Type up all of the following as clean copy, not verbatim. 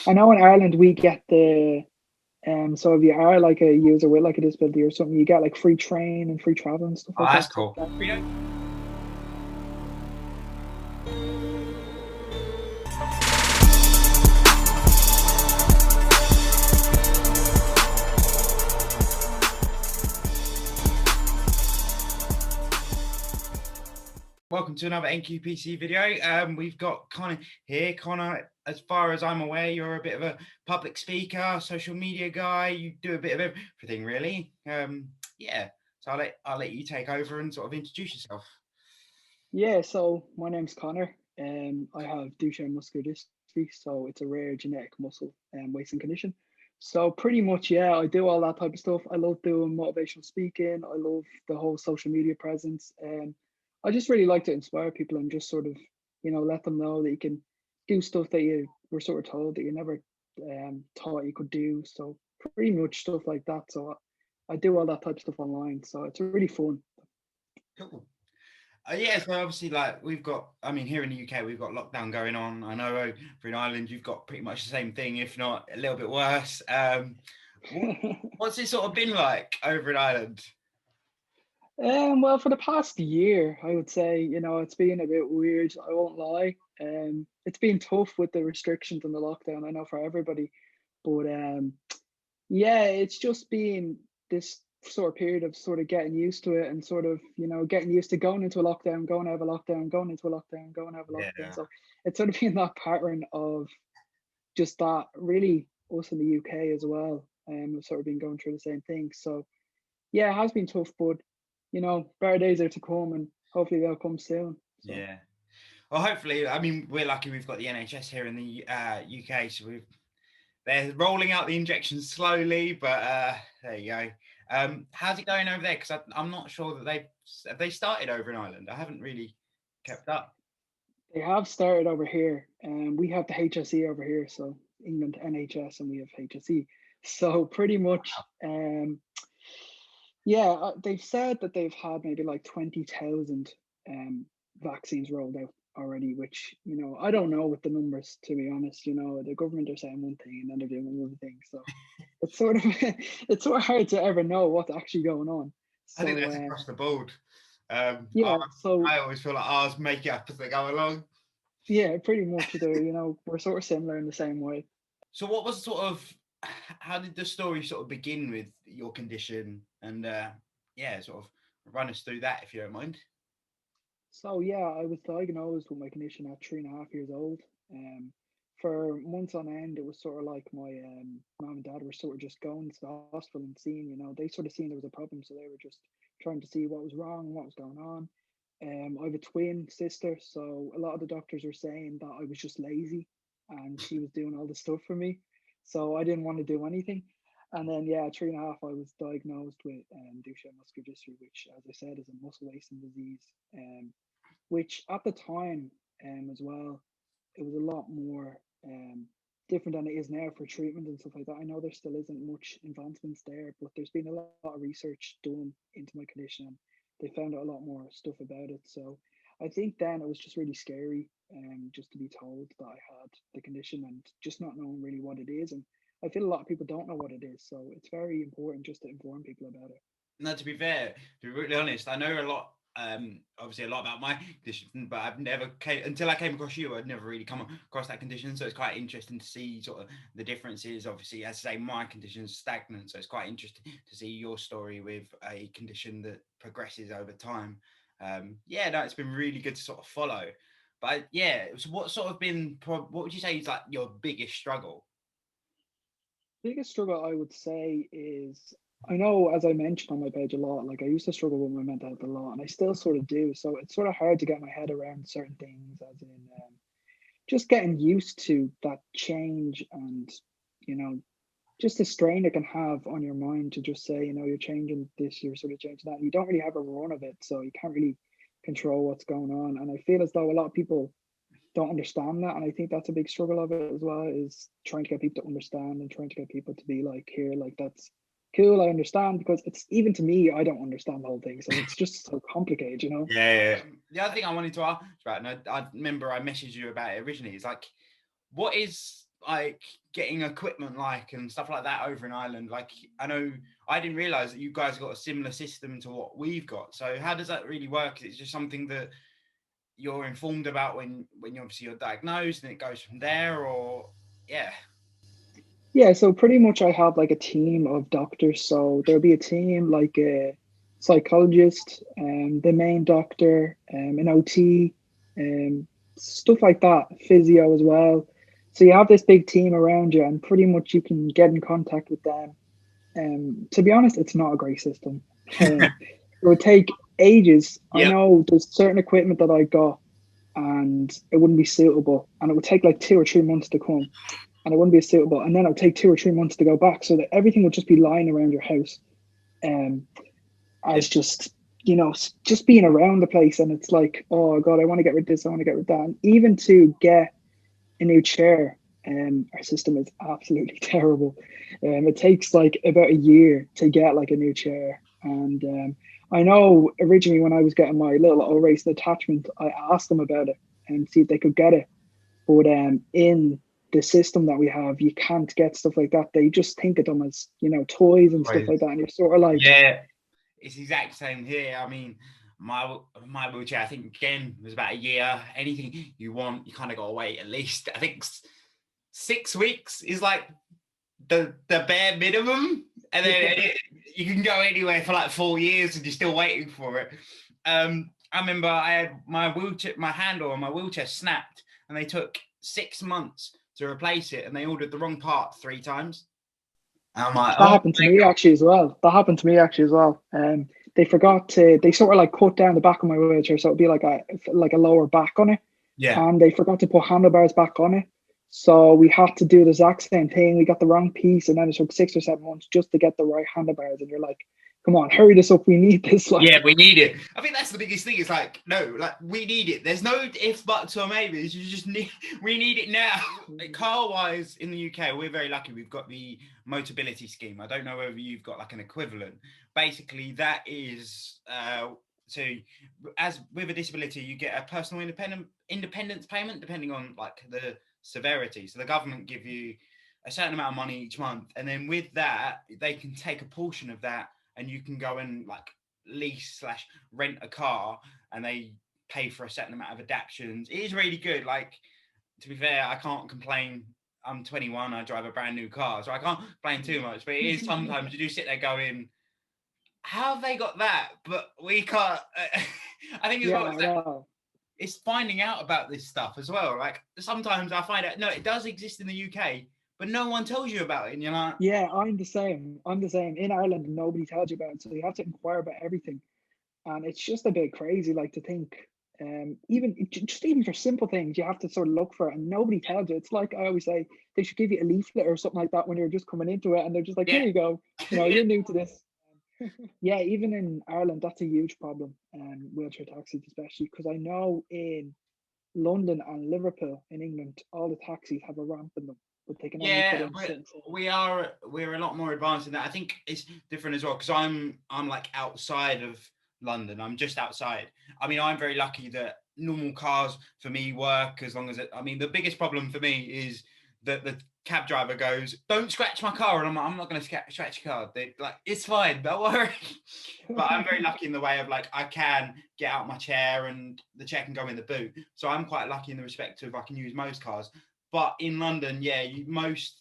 I know in Ireland we get so if you are like a user with like a disability or something, you get like free train and free travel and stuff Oh, like that. that's So cool. Welcome to another NQPC video. We've got Connor here. Connor, as far as I'm aware, you're a bit of a public speaker, social media guy. You do a bit of everything, really. Yeah. So I'll let you take over and sort of introduce yourself. yeah, so my name's Connor. I have Duchenne muscular dystrophy, so it's a rare genetic muscle wasting condition. So pretty much, yeah, I do all that type of stuff. I love doing motivational speaking. I love the whole social media presence, and I just really like to inspire people and just sort of, let them know that you can do stuff that you were sort of told that you never thought you could do. So pretty much stuff like that. So I do all that type of stuff online. So it's really fun. Cool. Yeah, so obviously, like we've got, I mean, here in the UK, we've got lockdown going on. I know over in Ireland, you've got pretty much the same thing, if not a little bit worse. What's it sort of been like over in Ireland? Well, for the past year, I would say, it's been a bit weird. I won't lie. It's been tough with the restrictions and the lockdown. I know for everybody, but yeah, it's just been this sort of period of sort of getting used to it and sort of, getting used to going into a lockdown, going out of a lockdown, going into a lockdown, going out of a lockdown. Yeah. So it's sort of been that pattern of just that. Really, us in the UK as well, we've sort of been going through the same thing. So yeah, it has been tough, but better days are to come, and hopefully they'll come soon. So Yeah. Well, hopefully, I mean, we're lucky we've got the NHS here in the UK, so they're rolling out the injections slowly, but there you go. How's it going over there? Because I'm not sure that they started over in Ireland. I haven't really kept up. they have started over here, and we have the HSE over here. So England NHS, and we have HSE. So pretty much, yeah, they've said that they've had maybe like 20,000 vaccines rolled out already, which, I don't know with the numbers, to be honest. The government are saying one thing and then they're doing another thing. So it's sort of it's sort of hard to ever know what's actually going on. I think So that's across the board. yeah, so I always feel like ours make it up as they go along. yeah, pretty much there, we're sort of similar in the same way. So, what was sort of how did the story sort of begin with your condition? And yeah, sort of run us through that if you don't mind. So yeah, I was diagnosed with my condition at 3.5 years old. Um, for months on end, it was sort of like my mom and dad were sort of just going to the hospital and seeing, they sort of seen there was a problem, so they were just trying to see what was wrong, what was going on. I have a twin sister, so a lot of the doctors were saying that I was just lazy, and she was doing all the stuff for me, so I didn't want to do anything. And then yeah, at 3.5, I was diagnosed with Duchenne muscular dystrophy, which, as I said, is a muscle wasting disease. Which at the time, as well, it was a lot more different than it is now for treatment and stuff like that. I know there still isn't much advancements there, but there's been a lot of research done into my condition, and they found out a lot more stuff about it. So I think then it was just really scary, just to be told that I had the condition and just not knowing really what it is. And I feel a lot of people don't know what it is, so it's very important just to inform people about it. No, to be fair, to be really honest, I know a lot. Obviously, a lot about my condition, but I've never until I came across you. I'd never really come across that condition, so it's quite interesting to see sort of the differences. Obviously, as I say, my condition is stagnant, so it's quite interesting to see your story with a condition that progresses over time. Yeah, no, it's been really good to sort of follow. But yeah, so what sort of been? What would you say is like your biggest struggle? Biggest struggle I would say is, I know, as I mentioned on my page a lot, like I used to struggle with my mental health a lot, and I still sort of do. So it's sort of hard to get my head around certain things, as in just getting used to that change, and you know just the strain it can have on your mind to just say, you're changing this, you're sort of changing that. And you don't really have a run of it, so you can't really control what's going on. And I feel as though a lot of people don't understand that, and I think that's a big struggle of it as well, is trying to get people to understand and trying to get people to be like, here, like, that's cool, I understand, because it's, even to me, I don't understand the whole thing, so it's just so complicated. Yeah. The other thing I wanted to ask about, and I remember I messaged you about it originally, is like, what is like getting equipment and stuff like that over in Ireland? Like, I know I didn't realize that you guys got a similar system to what we've got. So how does that really work? Is it just something that you're informed about when you obviously you're diagnosed and it goes from there, or yeah? Yeah, so pretty much I have like a team of doctors. So there'll be a team like a psychologist, the main doctor, an OT, stuff like that, physio as well. So you have this big team around you, and pretty much you can get in contact with them. To be honest, it's not a great system. It would take ages. I Yep. know there's certain equipment that I got, and it wouldn't be suitable, and it would take like 2 or 3 months to come, and it wouldn't be suitable, and then it would take 2 or 3 months to go back, so that everything would just be lying around your house, um, Yep. as just just being around the place, and it's like, oh god, I want to get rid of this, I want to get rid of that, and even to get a new chair, our system is absolutely terrible. It takes like about a year to get like a new chair, and I know originally when I was getting my little O-race attachment, I asked them about it and see if they could get it, but in the system that we have, you can't get stuff like that. They just think of them as toys and stuff like that, and you're sort of like, Yeah, it's the exact same here. I mean, my wheelchair, I think again was about a year. Anything you want, you kind of got to wait at least. I think 6 weeks is like the bare minimum, and then yeah, you can go anywhere for like 4 years and you're still waiting for it. I remember I had my handle on my wheelchair snapped, and they took 6 months to replace it, and they ordered the wrong part 3 times. And I'm like, that oh happened to my me god, actually as well. That happened to me actually as well. They forgot to. They sort of like cut down the back of my wheelchair, so it'd be like a lower back on it, yeah. and they forgot to put handlebars back on it. So we had to do the exact same thing. We got the wrong piece, and then it took 6 or 7 months just to get the right handlebars. And you're like, "Come on, hurry this up. We need this." Yeah, Like, we need it. I think that's the biggest thing. It's like, no, like we need it. There's no if, buts, or maybes. You just need, we need it now. Like, car wise, in the UK, we're very lucky. We've got the Motability scheme. I don't know whether you've got like an equivalent. Basically, that is so as with a disability, you get a personal independence payment depending on like the severity. So the government give you a certain amount of money each month, and then with that, they can take a portion of that, and you can go and like lease slash rent a car, and they pay for a certain amount of adaptions. It is really good. Like, to be fair, I can't complain. I'm 21. I drive a brand new car, so I can't complain too much. But it is sometimes you do sit there going, "How have they got that?" But we can't. I think as yeah, well. I know. It's finding out about this stuff as well. Like sometimes I find out, no, it does exist in the UK, but no one tells you about it, and you're like, Yeah, I'm the same. I'm the same. In Ireland, nobody tells you about it, so you have to inquire about everything. And it's just a bit crazy, like to think, even just even for simple things, you have to sort of look for it, and nobody tells you. It's like I always say, they should give you a leaflet or something like that when you're just coming into it, and they're just like, yeah, here you go, you're new to this. Yeah, even in Ireland, that's a huge problem, wheelchair taxis, especially because I know in London and Liverpool in England, all the taxis have a ramp in them, but they can only put yeah, in a but certain size. we're a lot more advanced in that. I think it's different as well because I'm like outside of London. I'm just outside. I mean, I'm very lucky that normal cars for me work as long as it. I mean, the biggest problem for me is that the cab driver goes, "Don't scratch my car," and I'm like, "I'm not going to scratch your car." They like, "It's fine, don't worry." But I'm very lucky in the way of like I can get out my chair and the chair can go in the boot. So I'm quite lucky in the respect of I can use most cars. But in London, yeah, most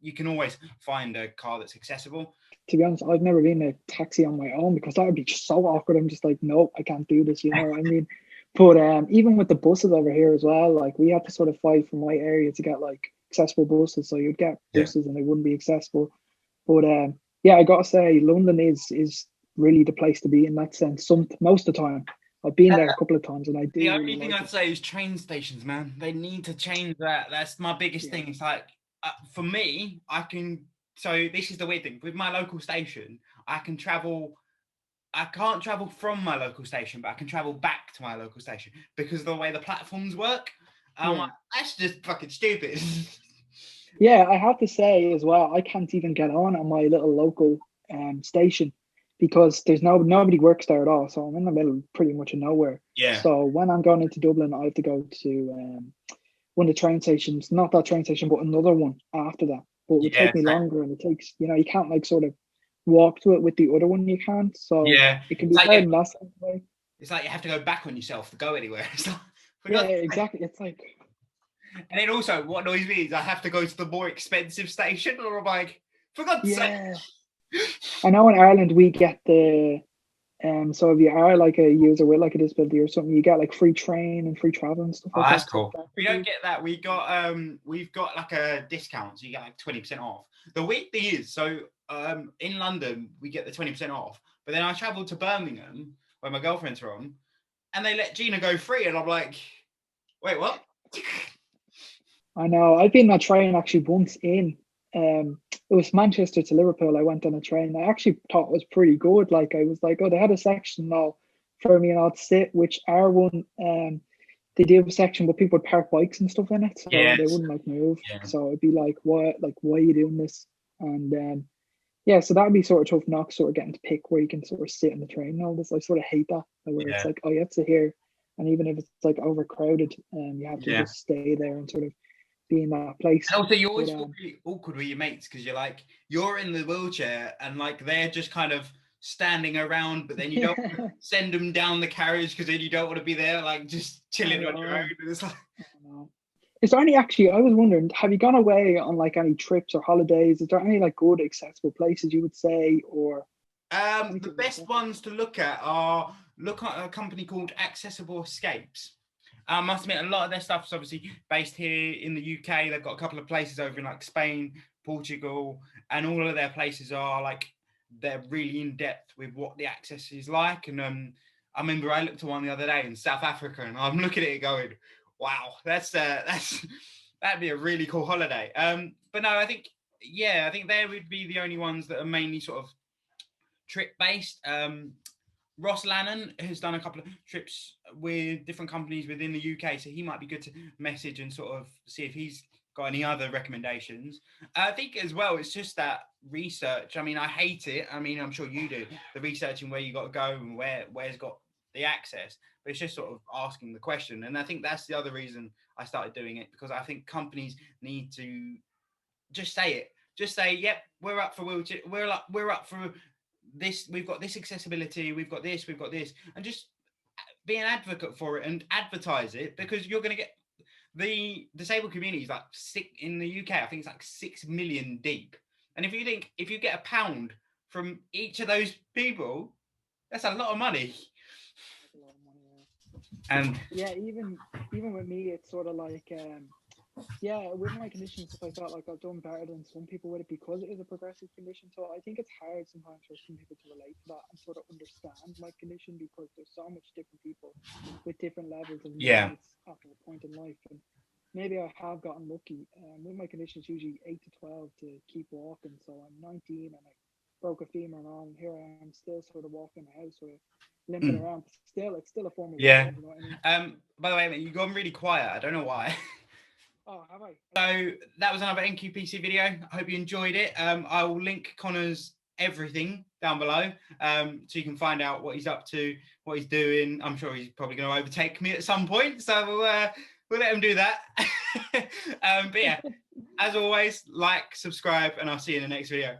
you can always find a car that's accessible. To be honest, I've never been in a taxi on my own because that would be just so awkward. I'm just like, no, I can't do this. You know what I mean? But even with the buses over here as well, like we have to sort of fight for my area to get like accessible buses. So you'd get Yeah. buses and they wouldn't be accessible. But yeah, I gotta say, London is really the place to be in that sense. Most of the time, I've been there a couple of times and I The do really only thing like I'd it. say is train stations, man. They need to change that. That's my biggest Yeah, thing. It's like for me, I can. So this is the weird thing with my local station. I can travel. I can't travel from my local station, but I can travel back to my local station because of the way the platforms work. I'm like, yeah. that's just fucking stupid. Yeah, I have to say as well, I can't even get on my little local station because there's nobody works there at all. So I'm in the middle, pretty much of nowhere. Yeah. So when I'm going into Dublin, I have to go to one of the train stations, not that train station, but another one after that. But it would Yeah, take me longer, and it takes, you can't like sort of walk to it with the other one. You can't, so yeah. it can It's be like hard in that way. it's like you have to go back on yourself to go anywhere. It's like, for Yeah, God's sake. exactly. It's like, And then also, what annoys me is I have to go to the more expensive station, or I'm like, for God's sake. yeah. I know in Ireland we get the so if you are like a user with like a disability or something, you get like free train and free travel and stuff Oh, like that's that. So cool. We don't get that. We've got like a discount, so you get like 20% off. The weird thing is, so in London we get the 20% off, but then I travel to Birmingham where my girlfriend's from, and they let Gina go free, and I'm like, wait, what? I know. I've been on a train actually once in it was Manchester to Liverpool. I went on a train. I actually thought it was pretty good. Like I was like, oh, they had a section now for me and I'd sit, which R1 they do have a section but people would park bikes and stuff in it, so they Yes. wouldn't like move. Yeah. So it'd be like, what, like why are you doing this? And yeah, so that'd be sort of tough not sort of getting to pick where you can sort of sit in the train and all this. I sort of hate that where it's Yeah. like, oh, you have to hear, and even if it's like overcrowded, you have to Yeah. just stay there and sort of be in that place. And also, you always But, feel really awkward with your mates because you're in the wheelchair and like they're just kind of standing around, but then you don't want to send them down the carriage because then you don't want to be there like just chilling on your own. And it's like, is there any actually? I was wondering, have you gone away on like any trips or holidays? Is there any like good accessible places you would say, or the best ones to look at are look at a company called Accessible Escapes. I must admit, a lot of their stuff is obviously based here in the UK. They've got a couple of places over in like Spain, Portugal, and all of their places are like they're really in depth with what the access is like. And I remember I looked at one the other day in South Africa, and I'm looking at it going, "Wow, that's that'd be a really cool holiday." But no, I think they would be the only ones that are mainly sort of trip based. Ross Lannon has done a couple of trips with different companies within the UK, so he might be good to message and sort of see if he's got any other recommendations. I think as well, it's just that research. I mean, I hate it. I mean, I'm sure you do, the researching where you got to go and where's got the access, but it's just sort of asking the question. And I think that's the other reason I started doing it, because I think companies need to just say it. Just say, yep, we're up for wheelchair. We're up for this. We've got this accessibility. We've got this, and just be an advocate for it and advertise it, because you're going to get the disabled community is like in the UK. I think it's like 6 million deep. And if you get a pound from each of those people, that's a lot of money. And yeah, even with me, it's sort of like yeah, with my condition and stuff like that, like I've done better than some people with it because it is a progressive condition. So I think it's hard sometimes for some people to relate to that and sort of understand my condition, because there's so much different people with different levels of yeah, needs at a point in life. And maybe I have gotten lucky. With my condition, it's usually 8 to 12 to keep walking. So I'm 19 and I broke a femur and all, and here I am still sort of walking the house with limping around. Still, it's still a form of yeah. walking. You know what I mean? By the way, you've gone really quiet. I don't know why. Oh, have I? So that was another NQPC video. I hope you enjoyed it. I will link Connor's everything down below, so you can find out what he's up to, what he's doing. I'm sure he's probably going to overtake me at some point, so we'll let him do that. But yeah, as always, like, subscribe, and I'll see you in the next video.